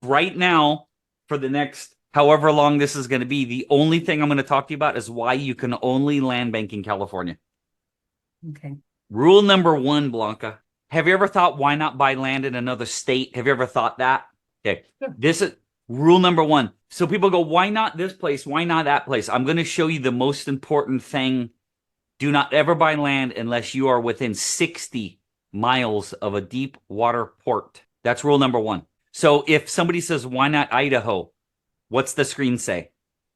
Right now, for the next however long this is going to be, the only thing I'm going to talk to you about is why you can only land bank in California. Okay. Rule number one, Blanca. Have you ever thought why not buy land in another state? Have you ever thought that? Okay. Sure. This is rule number one. So people go, why not this place? Why not that place? I'm going to show you the most important thing. Do not ever buy land unless you are within 60 miles of a deep water port. That's rule number one. So if somebody says, why not Idaho? What's the screen say?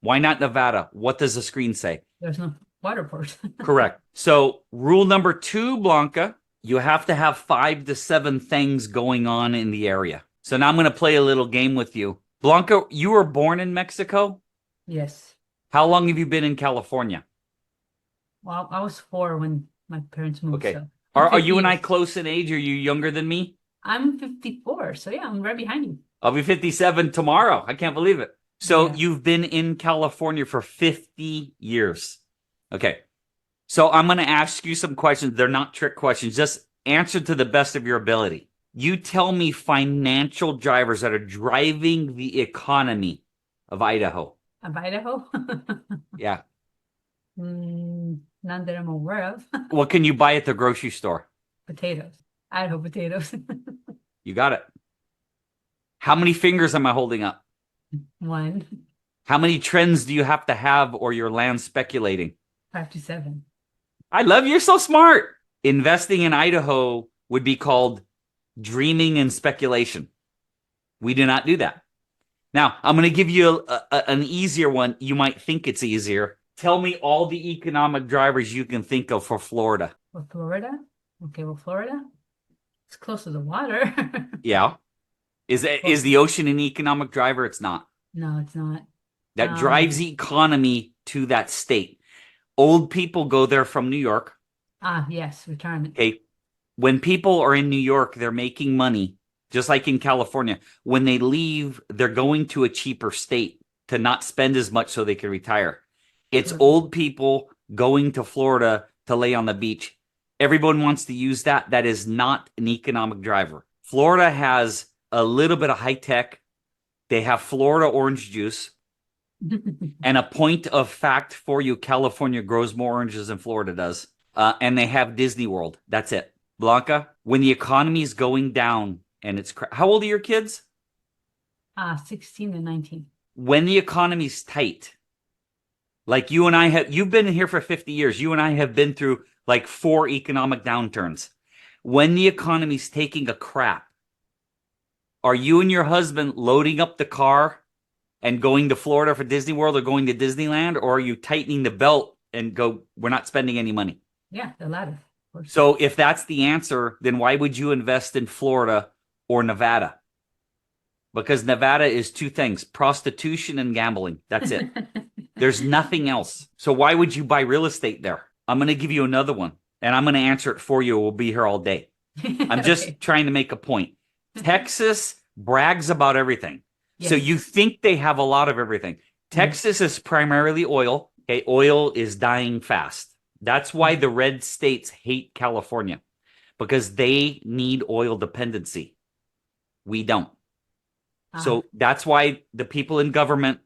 Why not Nevada? What does the screen say? There's no water port. Correct. So rule number two, Blanca, you have to have 5 to 7 things going on in the area. So now I'm going to play a little game with you. Blanca, you were born in Mexico. Yes. How long have you been in California? Well, I was 4 when my parents moved, Okay. so Are 50 you and I years. close in age? Are you younger than me? I'm 54, so yeah, I'm right behind you. I'll be 57 tomorrow. I can't believe it. So Yeah. you've been in California for 50 years. Okay. So I'm going to ask you some questions. They're not trick questions. Just answer to the best of your ability. You tell me financial drivers that are driving the economy of Idaho. Of Idaho? Yeah. None that I'm aware of. What can you buy at the grocery store? Potatoes. Idaho potatoes. You got it. How many fingers am I holding up? One, How many trends do you have to have or your land speculating? 5 to 7. I love you're so smart. Investing in Idaho would be called dreaming and speculation. We do not do that. Now, I'm going to give you an easier one. You might think it's easier. Tell me all the economic drivers you can think of for Florida. Well, Florida? Okay, well, Florida? It's close to the water. Yeah. Well, Is the ocean an economic driver? It's not. no, it's not. That drives Um, the economy to that state. Old people go there from New York. yes, retirement. Okay. When people are in New York, they're making money, just like in California. When they leave, they're going to a cheaper state to not spend as much so they can retire. It's Sure. old people going to Florida to lay on the beach. Everyone wants to use that. That is not an economic driver. Florida has a little bit of high tech. They have Florida orange juice. And a point of fact for you, California grows more oranges than Florida does. And they have Disney World. That's it. Blanca, when the economy is going down and how old are your kids? 16 and 19. When the economy's tight, like you've been here for 50 years. You and I have been through like 4 economic downturns. When the economy's taking a crap, are you and your husband loading up the car and going to Florida for Disney World or going to Disneyland? Or are you tightening the belt and we're not spending any money? Yeah, the latter, of course. So if that's the answer, then why would you invest in Florida or Nevada? Because Nevada is 2 things, prostitution and gambling. That's it. There's nothing else. So why would you buy real estate there? I'm going to give you another one and I'm going to answer it for you. We'll be here all day. I'm Okay. just trying to make a point. Texas brags about everything. So Yes. you think they have a lot of everything. Mhm. Texas is primarily oil. Okay, oil is dying fast. That's why the red states hate California because they need oil dependency. We don't. Ah, So that's why the people in government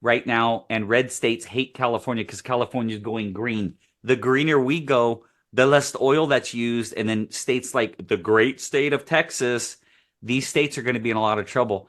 right now and red states hate California because California is going green. The greener we go, the less oil that's used. And then states like the great state of Texas, these states are going to be in a lot of trouble.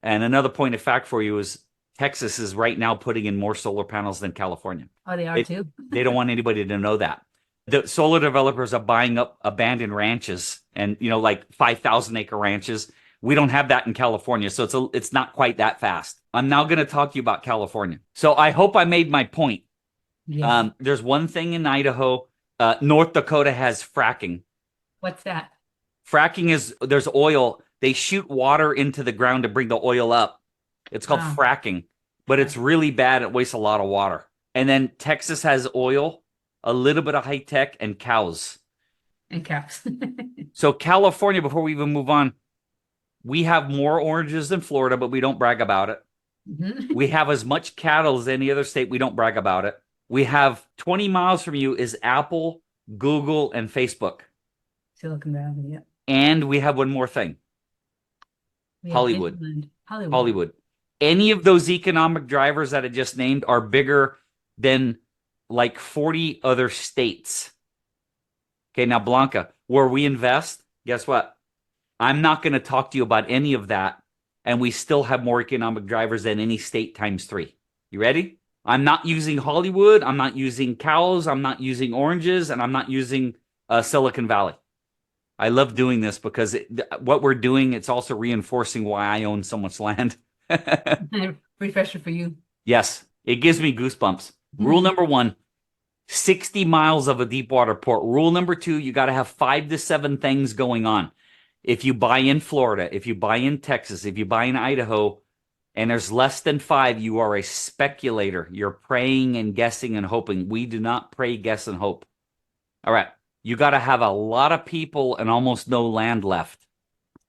And another point of fact for you is Texas is right now putting in more solar panels than California. oh, they are It, too. they don't want anybody to know that. The solar developers are buying up abandoned ranches and like 5,000 acre ranches. We don't have that in California, so it's not quite that fast. I'm now going to talk to you about California. So I hope I made my point. Yes. There's one thing in Idaho. North Dakota has fracking. What's that? Fracking is there's oil. They shoot water into the ground to bring the oil up. It's called Ah, fracking, but it's really bad. It wastes a lot of water. And then Texas has oil, a little bit of high tech, and cows. and caps. So California, before we even move on, we have more oranges than Florida, but we don't brag about it. Mhm. We have as much cattle as any other state. We don't brag about it. We have 20 miles from you is Apple, Google, and Facebook. Silicon Valley, yeah. And we have one more thing, We have Hollywood. Disneyland. Hollywood. Hollywood. Any of those economic drivers that I just named are bigger than like 40 other states. Okay, now Blanca, where we invest, guess what? I'm not going to talk to you about any of that. And we still have more economic drivers than any state times three. You ready? I'm not using Hollywood. I'm not using cows. I'm not using oranges. And I'm not using Silicon Valley. I love doing this because what we're doing, it's also reinforcing why I own so much land. Refresher for you. Yes, it gives me goosebumps. Rule number one, 60 miles of a deep water port. Rule number two, you got to have 5 to 7 things going on. If you buy in Florida, if you buy in Texas, if you buy in Idaho, and there's less than 5, you are a speculator. You're praying and guessing and hoping. We do not pray, guess, and hope. All right. You got to have a lot of people and almost no land left.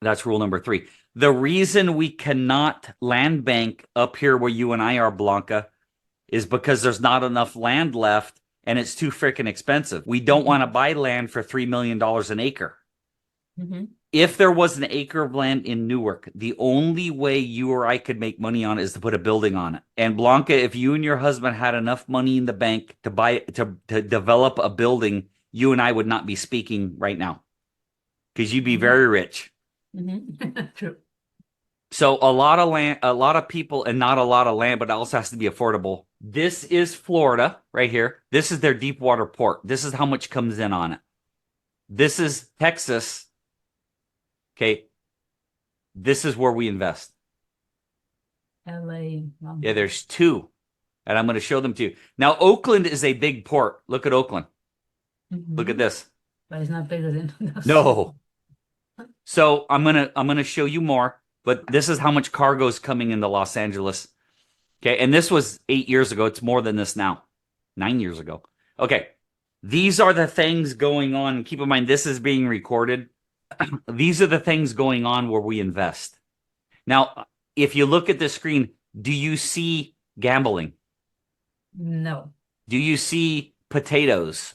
That's rule number 3. The reason we cannot land bank up here where you and I are, Blanca, is because there's not enough land left and it's too freaking expensive. We don't want to buy land for $3 million an acre. If there was an acre of land in Newark, the only way you or I could make money on it is to put a building on it. And Blanca, if you and your husband had enough money in the bank to buy to develop a building, you and I would not be speaking right now because you'd be very rich. True. So a lot of land, a lot of people, and not a lot of land, but it also has to be affordable. This is Florida right here. This is their deep water port. This is how much comes in on it. This is Texas. Okay. This is where we invest. LA. Yeah, there's 2. And I'm going to show them to you. Now, Oakland is a big port. Look at Oakland. Look at this. But it's not bigger than No. So I'm gonna show you more, but this is how much cargo is coming into Los Angeles. Okay, and this was 8 years ago. It's more than this now. 9 years ago. Okay. These are the things going on. Keep in mind, this is being recorded. These are the things going on where we invest. Now, if you look at the screen, do you see gambling? No. Do you see potatoes?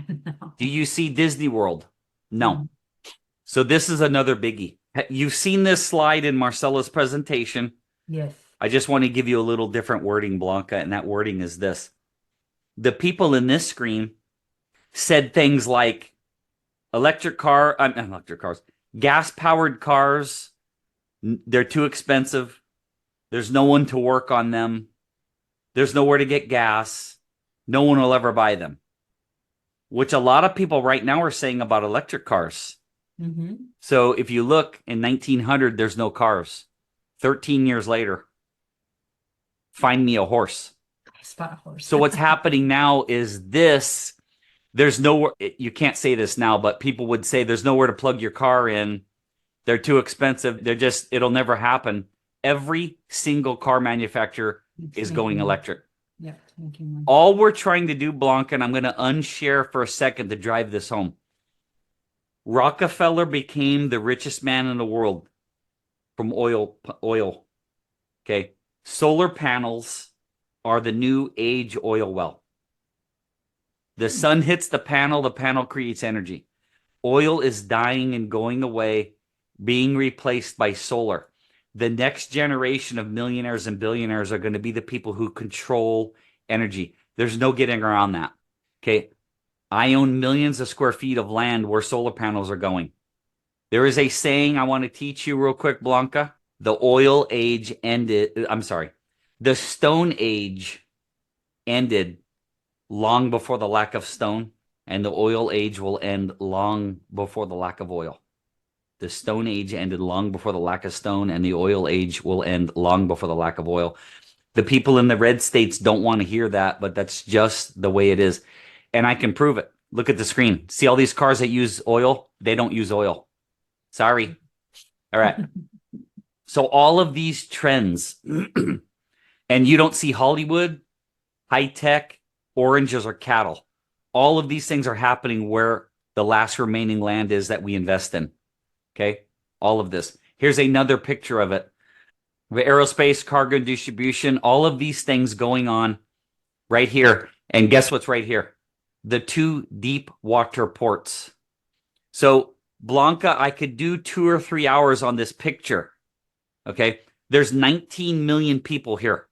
No. Do you see Disney World? No. So this is another biggie. You've seen this slide in Marcella's presentation. Yes. I just want to give you a little different wording, Blanca, and that wording is this. The people in this screen said things like electric cars, gas-powered cars, they're too expensive. There's no one to work on them. There's nowhere to get gas. No one will ever buy them. Which a lot of people right now are saying about electric cars. So if you look in 1900, there's no cars. 13 years later, find me a horse. Spot horse. So what's happening now is this. There's nowhere, you can't say this now, but people would say there's nowhere to plug your car in. They're too expensive. It'll never happen. Every single car manufacturer is going electric. Yeah. All we're trying to do, Blanca, and I'm going to unshare for a second to drive this home. Rockefeller became the richest man in the world from oil. Okay. Solar panels are the new age oil well. The sun hits the panel creates energy. Oil is dying and going away, being replaced by solar. The next generation of millionaires and billionaires are going to be the people who control energy. There's no getting around that. Okay. I own millions of square feet of land where solar panels are going. There is a saying I want to teach you real quick, Blanca. The oil age ended. I'm sorry. The Stone Age ended long before the lack of stone, and the oil age will end long before the lack of oil. The Stone Age ended long before the lack of stone, and the oil age will end long before the lack of oil. The people in the red states don't want to hear that, but that's just the way it is. And I can prove it. Look at the screen. See all these cars that use oil? They don't use oil. Sorry. All right. So all of these trends, and you don't see Hollywood, high tech, oranges, or cattle. All of these things are happening where the last remaining land is that we invest in. Okay. All of this. Here's another picture of it. Aerospace, cargo, and distribution, all of these things going on right here. And guess what's right here? The 2 deep water ports. So, Blanca, I could do 2 or 3 hours on this picture. Okay. There's 19 million people here.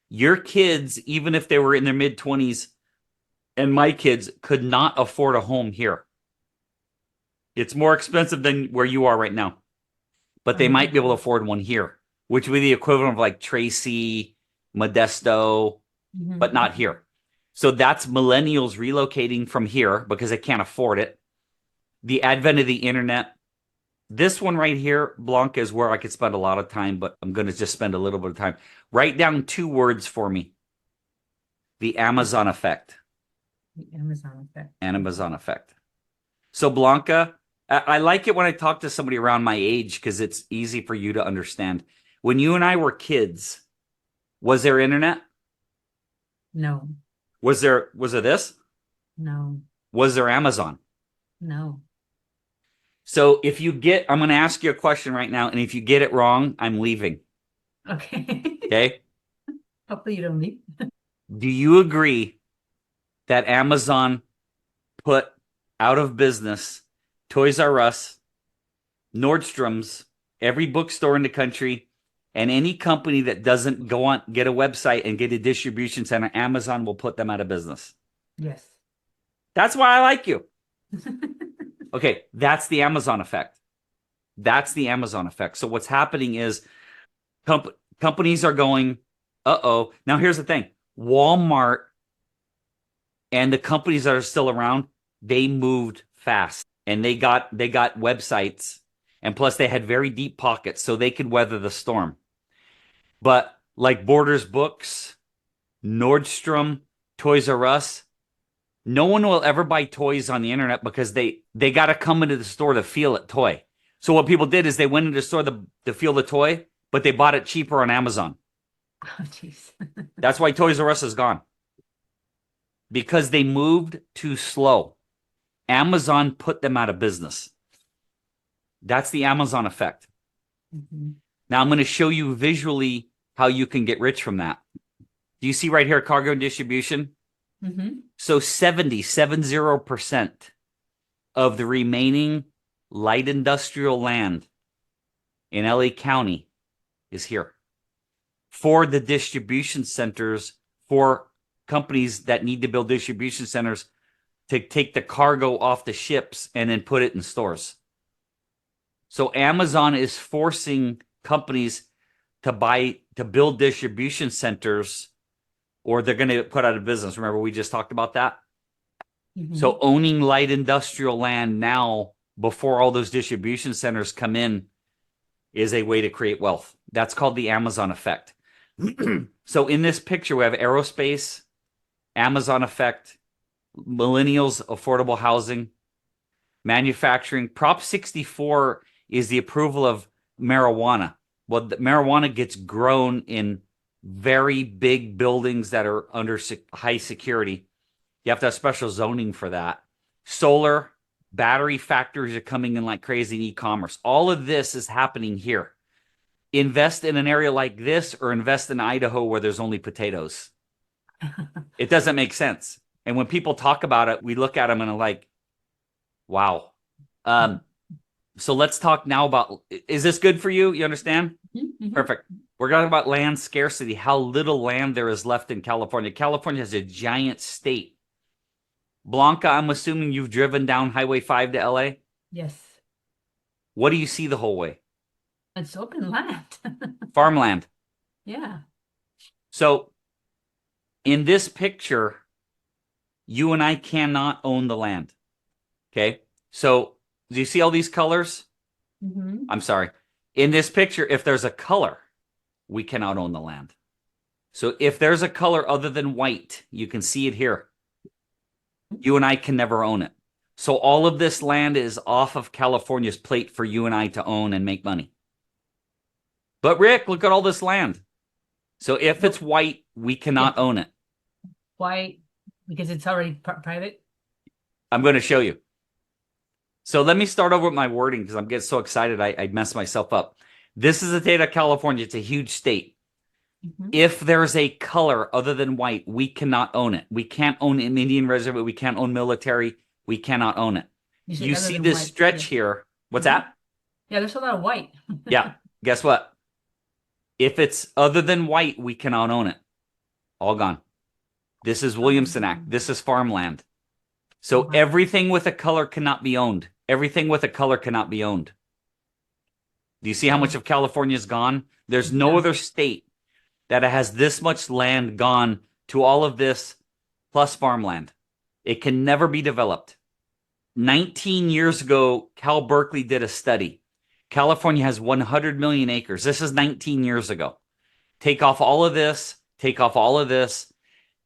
Your kids, even if they were in their mid-20s, and my kids could not afford a home here. It's more expensive than where you are right now, but they might be able to afford one here, which would be the equivalent of like Tracy, Modesto, but not here. So that's millennials relocating from here because they can't afford it. The advent of the internet. This one right here, Blanca, is where I could spend a lot of time, but I'm going to just spend a little bit of time. Write down 2 words for me. The Amazon effect. The Amazon effect. Amazon effect. So Blanca, I like it when I talk to somebody around my age because it's easy for you to understand. When you and I were kids, was there internet? No. Was there this? No. Was there Amazon? No. So I'm going to ask you a question right now, and if you get it wrong, I'm leaving. Okay. Okay? Hopefully you don't leave. Do you agree that Amazon put out of business Toys R Us, Nordstrom's, every bookstore in the country, and any company that doesn't go on, get a website and get a distribution center, Amazon will put them out of business? Yes. That's why I like you. Okay, that's the Amazon effect. That's the Amazon effect. So what's happening is companies are going, uh-oh. Now here's the thing. Walmart and the companies that are still around, they moved fast and they got websites, and plus they had very deep pockets so they could weather the storm. But like Borders Books, Nordstrom, Toys R Us, no one will ever buy toys on the internet because they got to come into the store to feel it toy. So what people did is they went into the store to feel the toy, but they bought it cheaper on Amazon. Oh, jeez. That's why Toys R Us is gone. Because they moved too slow. Amazon put them out of business. That's the Amazon effect. Now I'm going to show you visually how you can get rich from that. Do you see right here, cargo and distribution? So 70% of the remaining light industrial land in LA County is here for the distribution centers, for companies that need to build distribution centers to take the cargo off the ships and then put it in stores. So Amazon is forcing companies to build distribution centers, or they're going to put out of business. Remember, we just talked about that. So owning light industrial land now before all those distribution centers come in is a way to create wealth. That's called the Amazon effect. So in this picture, we have aerospace, Amazon effect, millennials, affordable housing, manufacturing. Prop 64 is the approval of marijuana. Well, the marijuana gets grown in very big buildings that are under high security. You have to have special zoning for that. Solar, battery factories are coming in like crazy in e-commerce. All of this is happening here. Invest in an area like this or invest in Idaho where there's only potatoes. It doesn't make sense. And when people talk about it, we look at them and are like, wow. So let's talk now about, is this good for you? You understand? Perfect. We're talking about land scarcity, how little land there is left in California. California has a giant state. Blanca, I'm assuming you've driven down Highway 5 to LA? Yes. What do you see the whole way? It's open land. Farmland. Yeah. So in this picture, you and I cannot own the land. Okay. So do you see all these colors? I'm sorry. In this picture, if there's a color, we cannot own the land. So if there's a color other than white, you can see it here. You and I can never own it. So all of this land is off of California's plate for you and I to own and make money. But Rick, look at all this land. So if it's white, we cannot own it. Why? Because it's already private? I'm going to show you. So let me start over with my wording because I'm getting so excited I mess myself up. This is the state of California. It's a huge state. If there's a color other than white, we cannot own it. We can't own an Indian reservation. We can't own military. We cannot own it. You see this stretch here. What's that? Yeah, there's a lot of white. Yeah. Guess what? If it's other than white, we cannot own it. All gone. This is Williamson Act. This is farmland. So Wow. everything with a color cannot be owned. Everything with a color cannot be owned. Do you see how much of California is gone? There's no Yeah. other state that has this much land gone to all of this plus farmland. It can never be developed. 19 years ago, Cal Berkeley did a study. California has 100 million acres. This is 19 years ago. Take off all of this, take off all of this,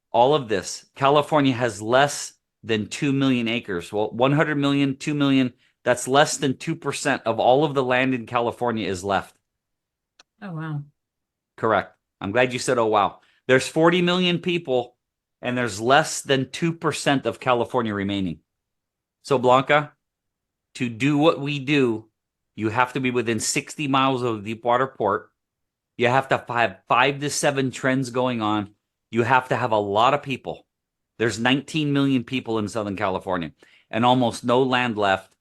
all of this. California has less than 2 million acres. Well, 100 million, 2 million, that's less than 2% of all of the land in California is left. Oh, wow. Correct. I'm glad you said, oh, wow. There's 40 million people, and there's less than 2% of California remaining. So, Blanca, to do what we do, you have to be within 60 miles of a deepwater port. You have to have 5 to 7 trends going on. You have to have a lot of people. There's 19 million people in Southern California and almost no land left.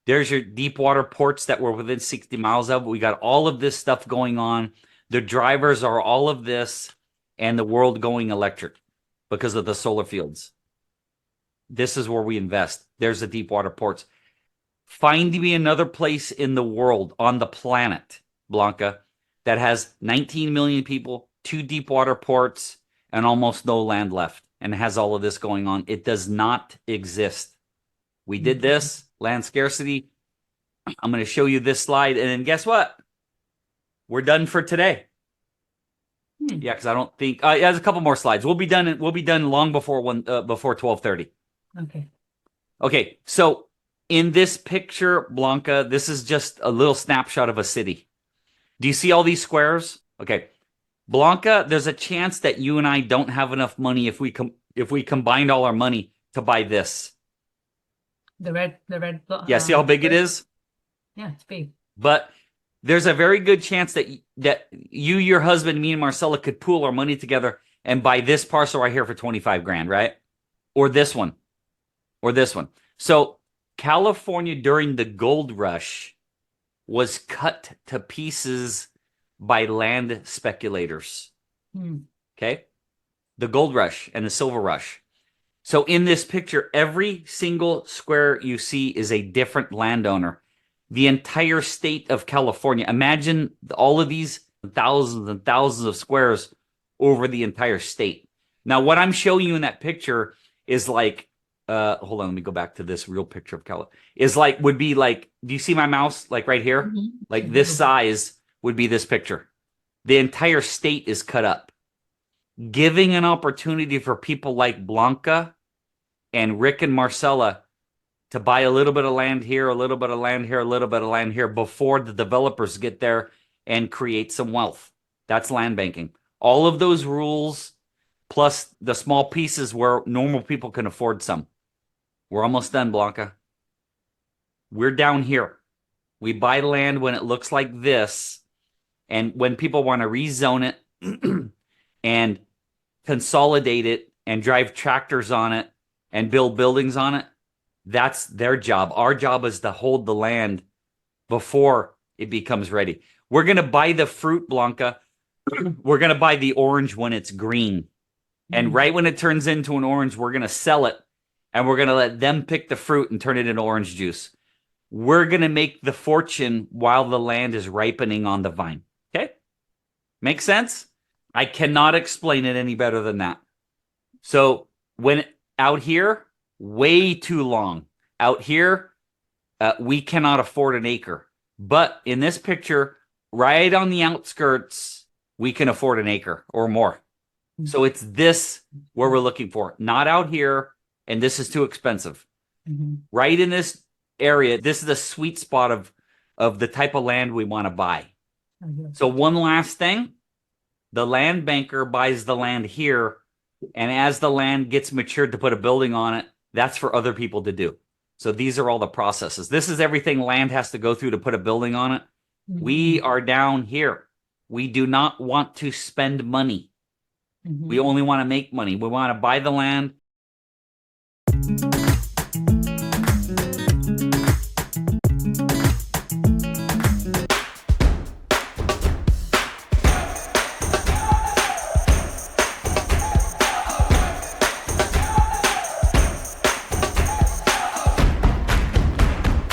There's your deepwater ports that we're within 60 miles of. We got all of this stuff going on. The drivers are all of this and the world going electric because of the solar fields. This is where we invest. There's the deepwater ports. Find me another place in the world, on the planet, Blanca, that has 19 million people, 2 deepwater ports, and almost no land left, and has all of this going on. It does not exist. We did this, land scarcity. I'm going to show you this slide, and then guess what? We're done for today. Yeah, because I don't think there's a couple more slides. We'll be done. We'll be done long before 12:30. Okay. Okay, so in this picture, Blanca, this is just a little snapshot of a city. Do you see all these squares? Okay. Blanca, there's a chance that you and I don't have enough money if we combined all our money to buy this. The red. Yeah, see how big it is? Yeah, it's big. But there's a very good chance that you, your husband, me, and Marcella could pool our money together and buy this parcel right here for 25 grand, right? Or this one. Or this one. So California during the gold rush was cut to pieces by land speculators. Okay? The gold rush and the silver rush. So in this picture, every single square you see is a different landowner. The entire state of California. Imagine all of these thousands and thousands of squares over the entire state. Now, what I'm showing you in that picture is like, hold on, let me go back to this real picture of California. Would be like, do you see my mouse? Like right here? Like this size would be this picture. The entire state is cut up, giving an opportunity for people like Blanca and Rick and Marcella to buy a little bit of land here, a little bit of land here, a little bit of land here before the developers get there and create some wealth. That's land banking. All of those rules, plus the small pieces where normal people can afford some. We're almost done, Blanca. We're down here. We buy land when it looks like this, and when people want to rezone it and consolidate it and drive tractors on it and build buildings on it, that's their job. Our job is to hold the land before it becomes ready. We're going to buy the fruit, Blanca. We're going to buy the orange when it's green. And right when it turns into an orange, we're going to sell it. And we're going to let them pick the fruit and turn it into orange juice. We're going to make the fortune while the land is ripening on the vine. Okay? Make sense? I cannot explain it any better than that. So when out here, way too long. Out here, we cannot afford an acre. But in this picture, right on the outskirts, we can afford an acre or more. So it's this where we're looking for. Not out here, and this is too expensive. Right in this area, this is the sweet spot of the type of land we want to buy. So one last thing, the land banker buys the land here, and as the land gets matured to put a building on it, that's for other people to do. So these are all the processes. This is everything land has to go through to put a building on it. We are down here. We do not want to spend money. We only want to make money. We want to buy the land.